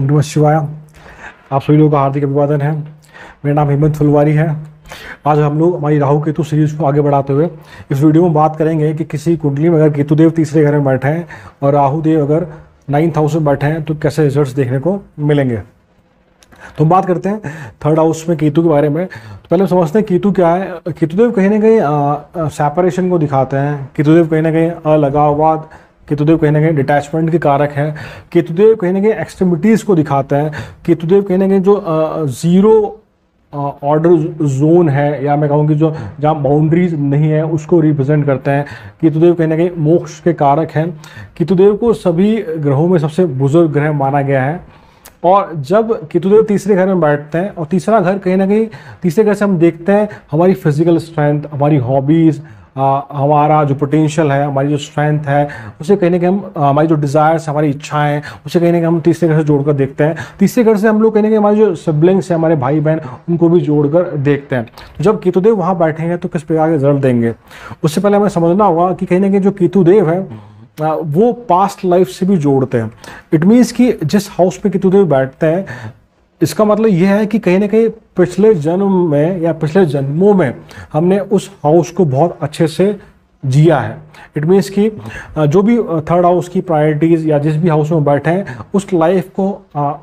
नमः शिवाय। आप सभी लोगों का हार्दिक अभिवादन है। मेरा नाम हेमंत फुलवारी है। आज हम लोग हमारी राहु केतु सीरीज को आगे बढ़ाते हुए इस वीडियो में बात करेंगे कि किसी कुंडली में अगर केतुदेव तीसरे घर में बैठे हैं और राहु देव अगर 9th हाउस में बैठे हैं तो कैसे रिजल्ट्स देखने को मिलेंगे। तो हम बात करते हैं थर्ड हाउस में केतु के बारे में। तो पहले हम समझते हैं केतु क्या है। केतुदेव कहीं ना कहीं सेपरेशन को दिखाते हैं। केतुदेव कहीं ना कहीं अलगाववाद, केतुदेव कहीं ना कहीं डिटैचमेंट के कारक है। केतुदेव कहीं ना कहीं एक्सट्रीमिटीज़ को दिखाता है। केतुदेव कहीं ना कहीं जो ज़ीरो ऑर्डर जोन है, या मैं कहूँ कि जो जहाँ बाउंड्रीज नहीं है, उसको रिप्रेजेंट करते हैं। केतुदेव कहीं ना कहीं मोक्ष के कारक हैं। केतुदेव को सभी ग्रहों में सबसे बुजुर्ग ग्रह माना गया है। और जब केतुदेव तीसरे घर में बैठते हैं, और तीसरा घर कहीं ना कहीं तीसरे घर से हम देखते हैं हमारी फिजिकल स्ट्रेंथ, हमारी हॉबीज़, हमारा जो पोटेंशियल है, हमारी जो स्ट्रेंथ है, उसे कहीं ना कहीं हम हमारी जो डिज़ायर्स, हमारी इच्छाएं, उसे कहीं ना कहीं हम तीसरे घर से जोड़कर देखते हैं। तीसरे घर से हम लोग कहीं ना कहीं हमारे जो सिबलिंग्स हैं, हमारे भाई बहन, उनको भी जोड़कर देखते हैं। तो जब केतुदेव वहाँ बैठेंगे तो किस प्रकार के रिजल्ट देंगे, उससे पहले हमें समझना होगा कि कहीं ना कहीं जो केतुदेव है वो पास्ट लाइफ से भी जोड़ते हैं। इट मीन्स कि जिस हाउस में केतुदेव बैठते हैं, इसका मतलब यह है कि कहीं ना कहीं पिछले जन्म में या पिछले जन्मों में हमने उस हाउस को बहुत अच्छे से जिया है। इट मीन्स कि जो भी थर्ड हाउस की प्रायोरिटीज़ या जिस भी हाउस में बैठे हैं, उस लाइफ को,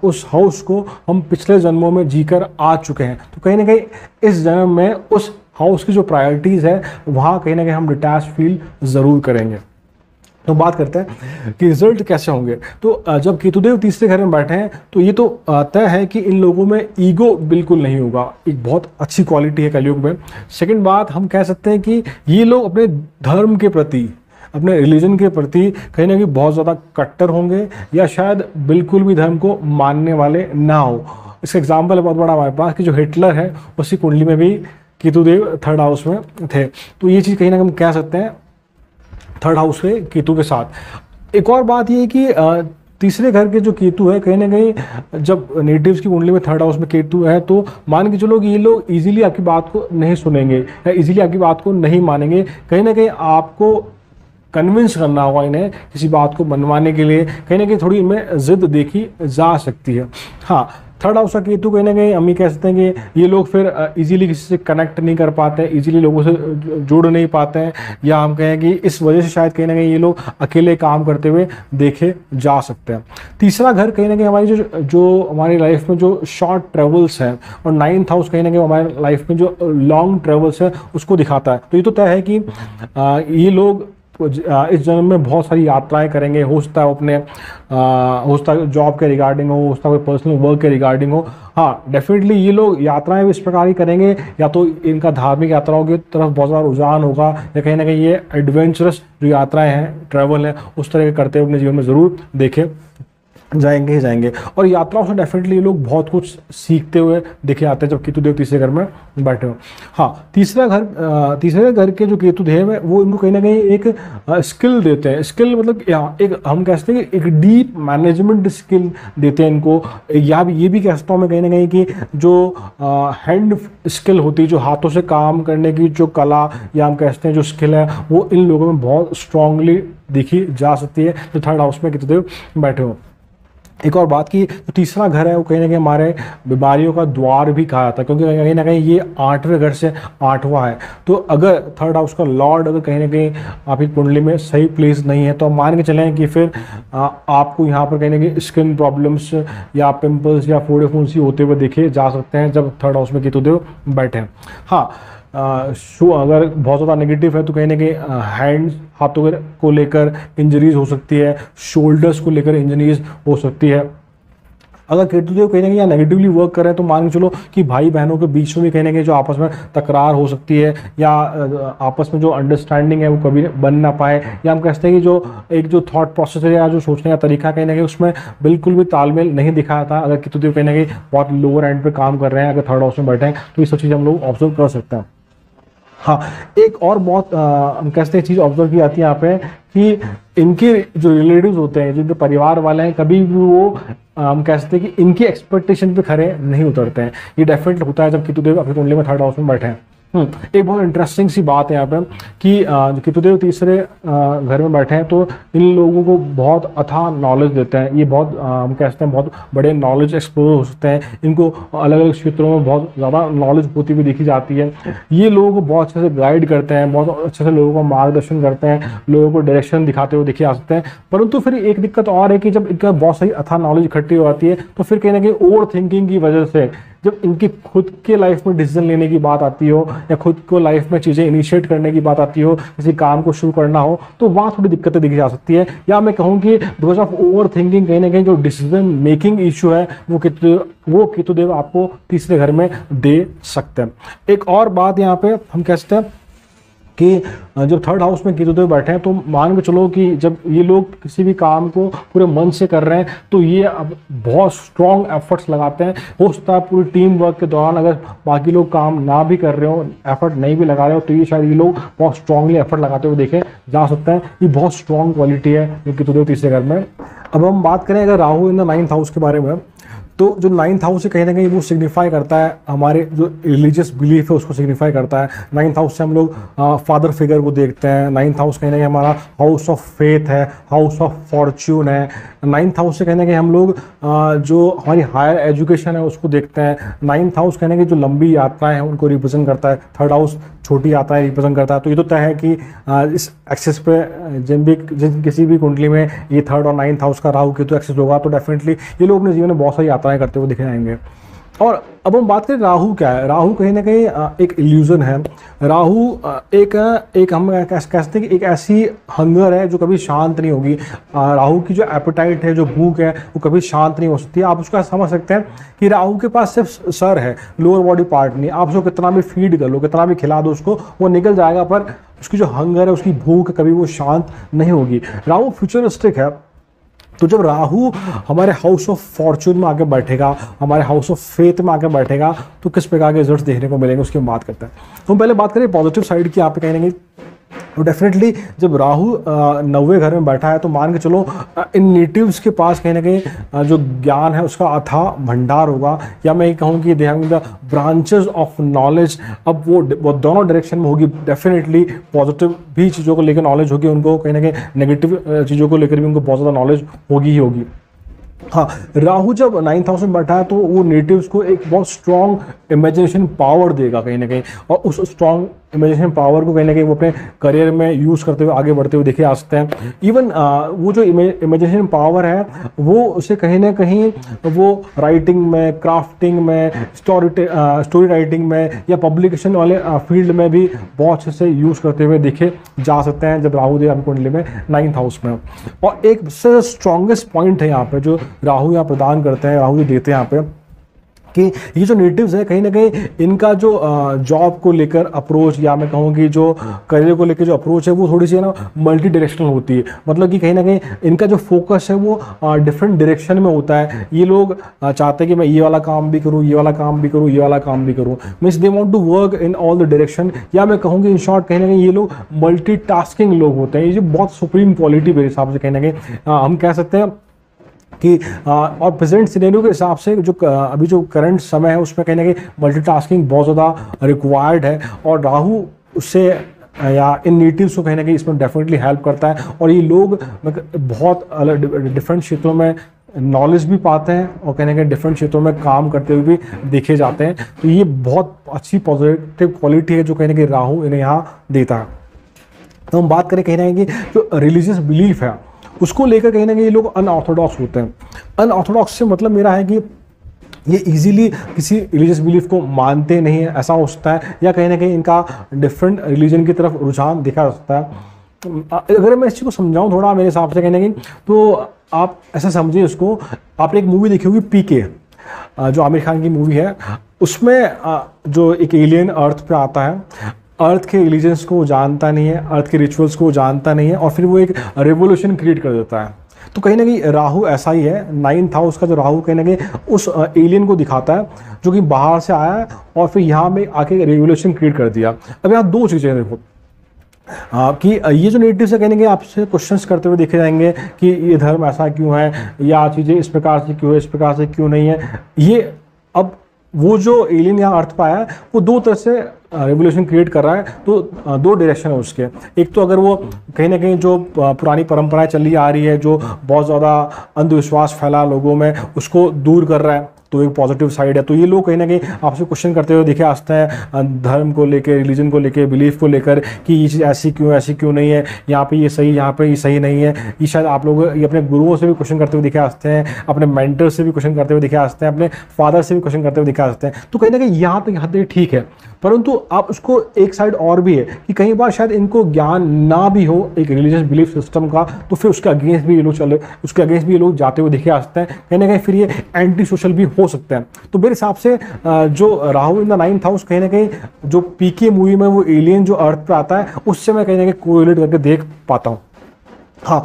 उस हाउस को हम पिछले जन्मों में जीकर आ चुके हैं। तो कहीं ना कहीं इस जन्म में उस हाउस की जो प्रायोरिटीज़ है, वहाँ कहीं ना कहीं हम डिटैच फील ज़रूर करेंगे। तो बात करते हैं कि रिजल्ट कैसे होंगे। तो जब केतुदेव तीसरे घर में बैठे हैं तो ये तो तय है कि इन लोगों में ईगो बिल्कुल नहीं होगा। एक बहुत अच्छी क्वालिटी है कलयुग में। सेकंड बात, हम कह सकते हैं कि ये लोग अपने धर्म के प्रति, अपने रिलीजन के प्रति कहीं ना कहीं बहुत ज़्यादा कट्टर होंगे, या शायद बिल्कुल भी धर्म को मानने वाले ना हो। इसका एग्जाम्पल है बहुत बड़ा हमारे पास कि जो हिटलर है, उसी कुंडली में भी केतुदेव थर्ड हाउस में थे। तो ये चीज़ कहीं ना कहीं हम कह सकते हैं थर्ड हाउस के केतु के साथ। एक और बात ये है कि तीसरे घर के जो केतु है, कहीं ना कहीं जब नेटिव्स की कुंडली में थर्ड हाउस में केतु है, तो मान के चलो कि ये लोग इजीली आपकी बात को नहीं सुनेंगे या इजीली आपकी बात को नहीं मानेंगे। कहीं ना कहीं आपको कन्विंस करना होगा इन्हें किसी बात को मनवाने के लिए। कहीं ना कहीं थोड़ी इनमें जिद देखी जा सकती है। हाँ, थर्ड हाउस का केतु कहीं ना कहीं हम ये कह सकते हैं कि ये लोग फिर इजीली किसी से कनेक्ट नहीं कर पाते हैं, इजीली लोगों से जुड़ नहीं पाते हैं, या हम कहें कि इस वजह से शायद कहीं ना कहीं ये लोग अकेले काम करते हुए देखे जा सकते हैं। तीसरा घर कहीं ना कहीं हमारी जो हमारी लाइफ में जो शॉर्ट ट्रेवल्स हैं, और 9th हाउस कहीं ना कहीं हमारी लाइफ में जो लॉन्ग ट्रेवल्स है उसको दिखाता है। तो ये तो तय है कि ये लोग इस जन्म में बहुत सारी यात्राएं करेंगे। हो सकता है अपने हो सकता है जॉब के रिगार्डिंग हो सकता है कोई पर्सनल वर्क के रिगार्डिंग हो। हाँ, डेफिनेटली ये लोग यात्राएं भी इस प्रकार ही करेंगे, या तो इनका धार्मिक यात्राओं की तरफ बहुत ज़्यादा रुझान होगा, या कहीं ना कहीं ये एडवेंचरस जो यात्राएं हैं, ट्रैवल है, उस तरह के करते हुए अपने जीवन में ज़रूर देखे जाएंगे ही जाएंगे। और यात्राओं से डेफिनेटली ये लोग बहुत कुछ सीखते हुए देखे जाते हैं जब केतुदेव तीसरे घर में बैठे हो। हाँ, तीसरे घर के जो केतुदेव है वो इनको कहीं ना कहीं एक स्किल देते हैं। स्किल मतलब एक हम कह सकते हैं कि एक डीप मैनेजमेंट स्किल देते हैं इनको। या ये भी कह सकता हूँ मैं कहीं ना कहीं कि जो हैंड स्किल होती है, जो हाथों से काम करने की जो कला, या हम कह सकते हैं जो स्किल है, वो इन लोगों में बहुत स्ट्रांगली देखी जा सकती है जो थर्ड हाउस में केतुदेव बैठे हो। एक और बात की, तो तीसरा घर है वो कहीं ना कहीं हमारे बीमारियों का द्वार भी कहा जाता है, क्योंकि कहीं ना कहीं ये 8वें घर से 8वां है। तो अगर थर्ड हाउस का लॉर्ड अगर कहीं ना कहीं आपकी कुंडली में सही प्लेस नहीं है, तो हम मान के चलें कि फिर आपको यहाँ पर कहीं ना कहीं स्किन प्रॉब्लम्स या पिंपल्स या फोड़े फुंसी होते हुए देखे जा सकते हैं जब थर्ड हाउस में केतुदेव बैठे हैं। हाँ, अगर बहुत ज़्यादा नेगेटिव है तो कहीं ना कहीं हैंड्स, हाथों को लेकर इंजरीज हो सकती है, शोल्डर्स को लेकर इंजरीज हो सकती है। अगर केतुदेव कहीं ना कहीं नेगेटिवली वर्क कर रहे हैं तो मान के चलो कि भाई बहनों के बीच में भी कहीं ना कहीं जो आपस में तकरार हो सकती है, या आपस में जो अंडरस्टैंडिंग है वो कभी बन ना पाए, या हम कहते हैं कि जो थॉट प्रोसेस है या जो सोचने का तरीका कहीं ना कहीं उसमें बिल्कुल भी तालमेल नहीं दिखा था। अगर केतुदेव कहीं ना कहीं बहुत लोअर एंड पे काम कर रहे हैं, अगर थर्ड हाउस में बैठे हैं, तो ये सब चीज़ हम लोग ऑब्जर्व कर सकते हैं। हाँ, एक और बहुत हम कहते हैं चीज़ ऑब्जर्व की जाती है यहाँ पे कि इनके जो रिलेटिव्स होते हैं, जिनके परिवार वाले हैं, कभी भी वो हम कह सकते हैं कि इनकी एक्सपेक्टेशन पे खरे नहीं उतरते हैं। ये डेफिनेटली होता है जब केतुदेव अपनी कुंडली में थर्ड हाउस में बैठे हैं। एक बहुत इंटरेस्टिंग सी बात है यहाँ पे कि जो केतुदेव तीसरे घर में बैठे हैं तो इन लोगों को बहुत अथाह नॉलेज देते हैं। ये बहुत हम कहते हैं बहुत बड़े नॉलेज एक्सप्लोर हो सकते हैं। इनको अलग अलग क्षेत्रों में बहुत ज़्यादा नॉलेज होती हुई देखी जाती है। ये लोगों को बहुत अच्छे से गाइड करते हैं, बहुत अच्छे से लोगों को मार्गदर्शन करते हैं, लोगों को डायरेक्शन दिखाते हुए देखे जा सकते हैं। परंतु फिर एक दिक्कत और है कि जब इनका बहुत सही अथाह नॉलेज इकट्ठी हो जाती है तो फिर कहीं ना कहीं ओवर थिंकिंग की वजह से जब इनकी खुद के लाइफ में डिसीजन लेने की बात आती हो या खुद को लाइफ में चीज़ें इनिशिएट करने की बात आती हो, किसी काम को शुरू करना हो, तो वहाँ थोड़ी दिक्कतें दिखी जा सकती है। या मैं कहूँ कि बिकॉज ऑफ ओवर थिंकिंग कहीं ना कहीं जो डिसीजन मेकिंग इशू है वो केतुदेव आपको तीसरे घर में दे सकते हैं। एक और बात यहाँ पे हम कह सकते हैं कि जब थर्ड हाउस में केतुदेव बैठे हैं तो मान के चलो कि जब ये लोग किसी भी काम को पूरे मन से कर रहे हैं तो ये अब बहुत स्ट्रॉन्ग एफर्ट्स लगाते हैं। हो सकता है पूरी टीम वर्क के दौरान अगर बाकी लोग काम ना भी कर रहे हो, एफर्ट नहीं भी लगा रहे हो, तो ये शायद ये लोग बहुत स्ट्रांगली एफर्ट लगाते हुए देखे जा सकते हैं। ये बहुत स्ट्रॉन्ग क्वालिटी है जो केतुदेव तीसरे घर में। अब हम बात करें अगर Rahu in the 9th house के बारे में, तो जो 9th हाउस है कहीं ना कहीं वो सिग्निफाई करता है हमारे जो रिलीजियस बिलीफ है उसको सिग्निफाई करता है। 9th हाउस से हम लोग फादर फिगर को देखते हैं। 9th हाउस कहीं ना कहीं हमारा हाउस ऑफ फेथ है, हाउस ऑफ फॉर्च्यून है। 9th हाउस से कहीं ना कहीं हम लोग जो हमारी हायर एजुकेशन है उसको देखते हैं। 9th हाउस कहीं ना कहीं जो लंबी यात्राएं हैं उनको रिप्रेजेंट करता है। 3rd हाउस छोटी यात्राएं रिप्रेजेंट करता है। तो ये तो तय है कि इस एक्सेस पे जिन किसी भी कुंडली में ये 3rd और 9th हाउस का राहु केतु एक्सेस होगा तो डेफिनेटली ये लोग अपने जीवन में बहुत सारी यात्राएं करते हुए दिखे जाएंगे। और अब हम बात करें राहु क्या है। राहु कहीं ना कहीं एक इल्यूजन है। राहु एक हम कहते हैं कि एक ऐसी हंगर है जो कभी शांत नहीं होगी। राहु की जो एपेटाइट है, जो भूख है, वो कभी शांत नहीं हो सकती। आप उसको समझ सकते हैं कि राहु के पास सिर्फ सर है, लोअर बॉडी पार्ट नहीं। आप उसको कितना भी फीड कर लो, कितना भी खिला दो उसको, वो निकल जाएगा, पर उसकी जो हंगर है, उसकी भूख कभी वो शांत नहीं होगी। राहु फ्यूचरिस्टिक है। तो जब राहु हमारे हाउस ऑफ फॉर्चून में आके बैठेगा, हमारे हाउस ऑफ फेथ में आके बैठेगा, तो किस प्रकार के रिजल्ट्स देखने को मिलेंगे उसकी हम बात करते हैं। तो हम पहले बात करें पॉजिटिव साइड की। यहाँ पे कहीं ना कहीं तो डेफिनेटली जब राहु 9वें घर में बैठा है तो मान के चलो इन नेटिव्स के पास कहीं ना कहीं जो ज्ञान है उसका अथाह भंडार होगा। या मैं ये कहूँ कि they have the branches of knowledge. अब वो दोनों डायरेक्शन में होगी। डेफिनेटली पॉजिटिव भी चीज़ों को लेकर नॉलेज होगी उनको, कहीं ना कहीं नेगेटिव चीज़ों को लेकर भी उनको बहुत ज़्यादा नॉलेज होगी ही होगी। हाँ, राहु जब 9th हाउस में बैठा है तो वो नेटिव्स को एक बहुत स्ट्रॉन्ग इमेजिनेशन पावर देगा कहीं ना कहीं, और उस स्ट्रॉन्ग इमेजिनेशन पावर को कहीं ना कहीं वो अपने करियर में यूज़ करते हुए आगे बढ़ते हुए देखे जा सकते हैं। इवन वो जो इमेजिनेशन पावर है वो उसे कहीं ना कहीं वो राइटिंग में, क्राफ्टिंग में, स्टोरी राइटिंग में या पब्लिकेशन वाले फील्ड में भी बहुत अच्छे से यूज़ करते हुए देखे जा सकते हैं जब राहु देव कुंडली में 9th हाउस में। और एक सबसे स्ट्रॉन्गेस्ट पॉइंट है यहाँ पे जो राहु यहाँ प्रदान करते हैं, राहु जी देते हैं यहाँ पे, कि ये जो नेटिव्स है कहीं ना कहीं इनका जो जॉब को लेकर अप्रोच, या मैं कहूँ कि जो करियर को लेकर जो अप्रोच है वो थोड़ी सी है ना मल्टी डायरेक्शनल होती है। मतलब कि कहीं ना कहीं इनका जो फोकस है वो डिफरेंट डायरेक्शन में होता है। ये लोग चाहते हैं कि मैं ये वाला काम भी करूँ, ये वाला काम भी करूँ, ये वाला काम भी करूँ। Means they want to work in all the direction. या मैं कहूँ कि इन शॉर्ट कहीं ना कहीं ये लोग मल्टीटास्किंग लोग होते हैं। ये जो बहुत सुप्रीम क्वालिटी मेरे हिसाब से कहीं ना कहीं हम कह सकते हैं कि और प्रेजेंट सिनेरियो के हिसाब से जो अभी जो करंट समय है उसमें कहीं ना कहीं मल्टीटास्किंग बहुत ज़्यादा रिक्वायर्ड है। और राहु उससे या इन नेटिव्स को कहीं ना कहीं इसमें डेफिनेटली हेल्प करता है। और ये लोग बहुत अलग डिफरेंट क्षेत्रों में नॉलेज भी पाते हैं और कहीं ना कहीं डिफरेंट क्षेत्रों में काम करते हुए भी देखे जाते हैं। तो ये बहुत अच्छी पॉजिटिव क्वालिटी है जो कहीं ना कहीं राहु इन्हें यहाँ देता है। तो हम बात करें कहीं ना कहीं जो रिलीजियस बिलीफ है उसको लेकर कहीं ना कहीं ये लोग अनऑर्थोडॉक्स होते हैं। अनऑर्थोडॉक्स से मतलब मेरा है कि ये इजीली किसी रिलीजियस बिलीफ को मानते नहीं है, ऐसा हो सकता है। या कहीं ना कहीं इनका डिफरेंट रिलीजन की तरफ रुझान देखा जा सकता है। अगर मैं इस चीज़ को समझाऊं थोड़ा मेरे हिसाब से कहीं ना कहीं, तो आप ऐसा समझिए इसको। आपने एक मूवी देखी होगी पीके, जो आमिर खान की मूवी है। उसमें जो एक एलियन अर्थ पे आता है, अर्थ के रिलीजन्स को वो जानता नहीं है, अर्थ के रिचुअल्स को वो जानता नहीं है, और फिर वो एक रेवोल्यूशन क्रिएट कर देता है। तो कहीं ना कहीं राहु ऐसा ही है। 9th हाउस का जो राहु कहीं ना कहीं उस एलियन को दिखाता है जो कि बाहर से आया है और फिर यहाँ में आके रेवोल्यूशन क्रिएट कर दिया। अब यहाँ दो चीज़ें देखो कि ये जो नेटिव्स है कहीं ना कहीं आपसे क्वेश्चंस करते हुए देखे जाएंगे कि ये धर्म ऐसा क्यों है, या चीज़ें इस प्रकार से क्यों है, इस प्रकार से क्यों नहीं है। ये अब वो जो एलियन यहाँ अर्थ पर आया है वो दो तरह से रेवोल्यूशन क्रिएट कर रहा है। तो दो डायरेक्शन है उसके। एक तो अगर वो कहीं ना कहीं जो पुरानी परंपराएं चली आ रही है, जो बहुत ज़्यादा अंधविश्वास फैला लोगों में, उसको दूर कर रहा है, तो एक पॉजिटिव साइड है। तो ये लोग कहीं ना कहीं आपसे क्वेश्चन करते हुए दिखे आते हैं धर्म को लेके, रिलीजन को लेके, बिलीफ को लेकर कि ये चीज़ ऐसी क्यों नहीं है, यहाँ पे ये सही, यहाँ पे ये सही नहीं है। ये शायद आप लोग ये अपने गुरुओं से भी क्वेश्चन करते हुए दिखे आते हैं, अपने मेंटर से भी क्वेश्चन करते हुए दिखे आते हैं, अपने फादर से भी क्वेश्चन करते हुए दिखे आते हैं। तो कहीं ना कहीं यहाँ तक हद ठीक है, परंतु आप उसको एक साइड और भी है कि कई बार शायद इनको ज्ञान ना भी हो एक रिलीजियस बिलीफ सिस्टम का, तो फिर उसके अगेंस्ट भी ये लोग उसके अगेंस्ट भी ये लोग जाते हुए दिखे आ सकते हैं। कहीं ना कहीं फिर ये एंटी सोशल भी हो सकते हैं। तो मेरे हिसाब से जो Rahu in the 9th house, कहीं ना कहीं जो पीके मूवी में वो एलियन जो अर्थ पे आता है, उससे मैं कहीं ना कहीं कोरिलेट करके देख पाता हूँ। हाँ,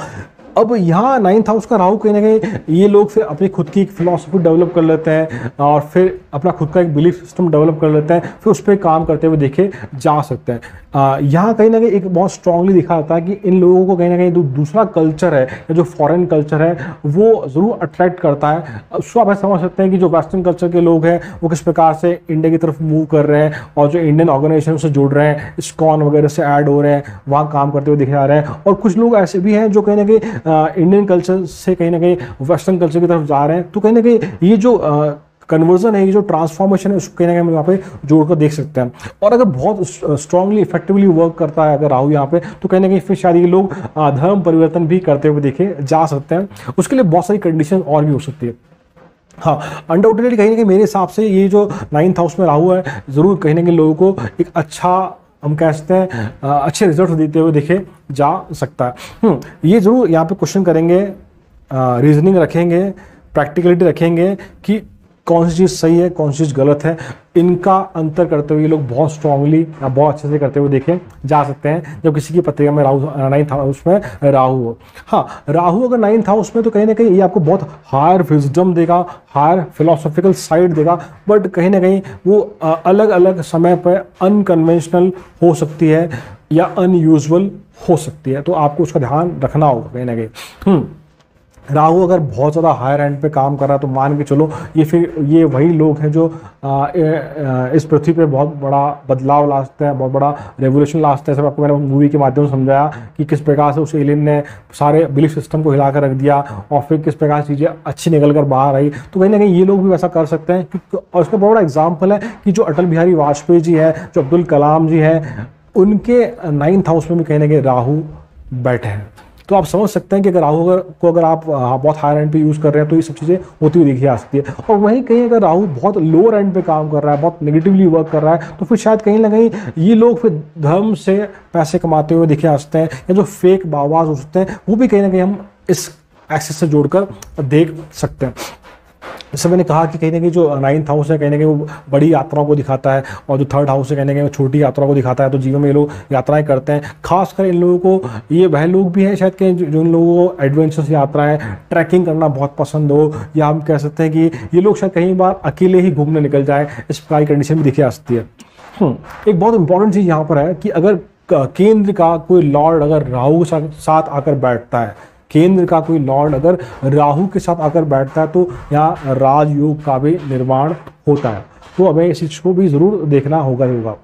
अब यहाँ 9th हाउस का राहु कहीं ना कहीं ये लोग फिर अपनी खुद की एक फिलॉसफी डेवलप कर लेते हैं और फिर अपना खुद का एक बिलीफ सिस्टम डेवलप कर लेते हैं, फिर उस पर काम करते हुए देखे जा सकते हैं। यहाँ कहीं ना कहीं एक बहुत स्ट्रांगली दिखा जाता है कि इन लोगों को कहीं ना कहीं दूसरा कल्चर है या जो फॉरेन कल्चर है वो ज़रूर अट्रैक्ट करता है। उसको आप समझ सकते हैं कि जो वेस्टर्न कल्चर के लोग हैं वो किस प्रकार से इंडिया की तरफ मूव कर रहे हैं और जो इंडियन ऑर्गेनाइजेशन से जुड़ रहे हैं, इस्कॉन वगैरह से ऐड हो रहे हैं, वहाँ काम करते हुए दिखे जा रहे हैं। और कुछ लोग ऐसे भी हैं जो कहीं ना कहीं इंडियन कल्चर से कहीं ना कहीं वेस्टर्न कल्चर की तरफ जा रहे हैं। तो कहीं ना कहीं ये जो कन्वर्जन है, ये जो ट्रांसफॉर्मेशन है, उसको कहीं ना कहीं हम यहाँ पे जोड़कर देख सकते हैं। और अगर बहुत स्ट्रांगली इफेक्टिवली वर्क करता है अगर राहु यहाँ पे, तो कहीं ना कहीं फिर शायद ये लोग धर्म परिवर्तन भी करते हुए देखे जा सकते हैं। उसके लिए बहुत सारी कंडीशन और भी हो सकती है। हाँ, अनडाउटेडली कहीं ना कहीं मेरे हिसाब से ये जो 9th हाउस में राहु है, ज़रूर कहीं ना कहीं लोगों को एक अच्छा, हम कह सकते हैं अच्छे रिजल्ट देते हुए देखे जा सकता है। ये जरूर यहाँ पे क्वेश्चन करेंगे, रीजनिंग रखेंगे, प्रैक्टिकलिटी रखेंगे कि कौन सी चीज़ सही है, कौन सी चीज़ गलत है। इनका अंतर करते हुए ये लोग बहुत स्ट्रांगली या बहुत अच्छे से करते हुए देखे जा सकते हैं जब किसी की पत्रिका में राहु 9th हाउस में राहु हो। हाँ, राहु अगर 9th हाउस में, तो कहीं ना कहीं ये आपको बहुत हायर विजडम देगा, हायर फिलोसॉफिकल साइड देगा, बट कहीं ना कहीं वो अलग अलग समय पर अनकन्वेंशनल हो सकती है या अनयूजुअल हो सकती है। तो आपको उसका ध्यान रखना होगा कहीं ना कहीं। राहु अगर बहुत ज़्यादा हायर एंड पे काम कर रहा है, तो मान के चलो ये वही लोग हैं जो इस पृथ्वी पे बहुत बड़ा बदलाव ला सकते हैं, बहुत बड़ा रेवोल्यूशन ला सकते हैं। सब आपको मैंने मूवी के माध्यम से समझाया कि किस प्रकार से उस एलियन ने सारे बिलीफ सिस्टम को हिला कर रख दिया और फिर किस प्रकार से चीज़ें अच्छी निकल कर बाहर आई। तो कहीं ना कहीं ये लोग भी वैसा कर सकते हैं। और इसका बहुत बड़ा एग्जाम्पल है कि जो अटल बिहारी वाजपेयी जी है, जो अब्दुल कलाम जी हैं, उनके 9th हाउस में भी कहीं ना कहीं राहु बैठे हैं। तो आप समझ सकते हैं कि अगर राहु को अगर आप बहुत हायर एंड पे यूज़ कर रहे हैं, तो ये सब चीज़ें होती हुई देखी आ सकती है। और वहीं कहीं अगर राहु बहुत लोअर एंड पे काम कर रहा है, बहुत नेगेटिवली वर्क कर रहा है, तो फिर शायद कहीं ना कहीं ये लोग फिर धर्म से पैसे कमाते हुए दिखे आ सकते हैं, या जो फेक बाबाज हो सकते हैं वो भी कहीं ना कहीं हम इस एक्सेस से जोड़कर देख सकते हैं। जैसे मैंने कहा कि कहीं ना कहीं जो 9th हाउस है, कहीं ना कहीं वो बड़ी यात्राओं को दिखाता है, और जो 3rd हाउस है कहीं ना कहीं वो छोटी यात्राओं को दिखाता है। तो जीवन में ये लोग यात्राएं करते हैं। खासकर इन लोगों को, ये वह लोग भी हैं शायद कि जो इन लोगों को एडवेंचरस यात्राएं, ट्रैकिंग करना बहुत पसंद हो, या हम कह सकते हैं कि ये लोग शायद कई बार अकेले ही घूमने निकल जाए, इस प्रकार की कंडीशन भी दिखी आ सकती है। एक बहुत इंपॉर्टेंट चीज़ यहाँ पर है कि अगर केंद्र का कोई लॉर्ड अगर राहु के साथ आकर बैठता है, केंद्र का कोई लॉर्ड अगर राहु के साथ आकर बैठता है, तो यहाँ राजयोग का भी निर्माण होता है। तो हमें इस चीज़ को भी ज़रूर देखना होगा।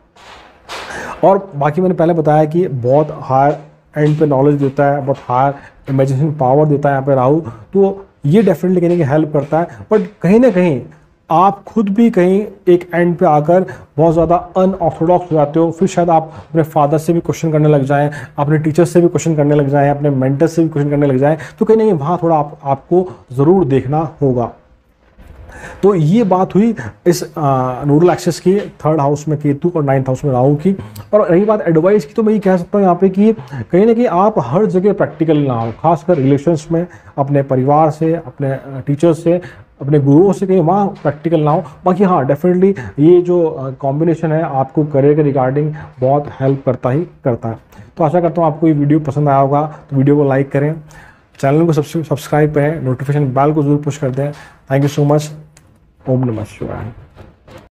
और बाकी मैंने पहले बताया कि बहुत हायर एंड पे नॉलेज देता है, बहुत हायर इमेजिनेशन पावर देता है यहाँ पे राहु। तो ये डेफिनेटली कहीं ना कहीं हेल्प करता है, बट कहीं ना कहीं आप खुद भी कहीं एक एंड पे आकर बहुत ज़्यादा अनऑर्थोडॉक्स हो जाते हो। फिर शायद आप अपने फादर से भी क्वेश्चन करने लग जाएं, अपने टीचर से भी क्वेश्चन करने लग जाएं, अपने मेंटर से भी क्वेश्चन करने लग जाएं। तो कहीं ना कहीं वहाँ थोड़ा आपको ज़रूर देखना होगा। तो ये बात हुई इस नोडल एक्सिस की 3rd हाउस में केतु और 9th हाउस में राहु की। और रही बात एडवाइस की, तो मैं ये कह सकता हूँ यहाँ पे कि कहीं ना कहीं आप हर जगह प्रैक्टिकल ना हो, खासकर रिलेशंस में, अपने परिवार से, अपने टीचर्स से, अपने गुरुओं से, कहीं वहाँ प्रैक्टिकल ना हो। बाकी हाँ, डेफिनेटली ये जो कॉम्बिनेशन है आपको करियर के रिगार्डिंग बहुत हेल्प करता है। तो आशा करता हूँ आपको ये वीडियो पसंद आया होगा। तो वीडियो को लाइक करें, चैनल को सब्सक्राइब करें, नोटिफिकेशन बेल को जरूर पुश कर दें। Thank you so much. ओम नमः शिवाय।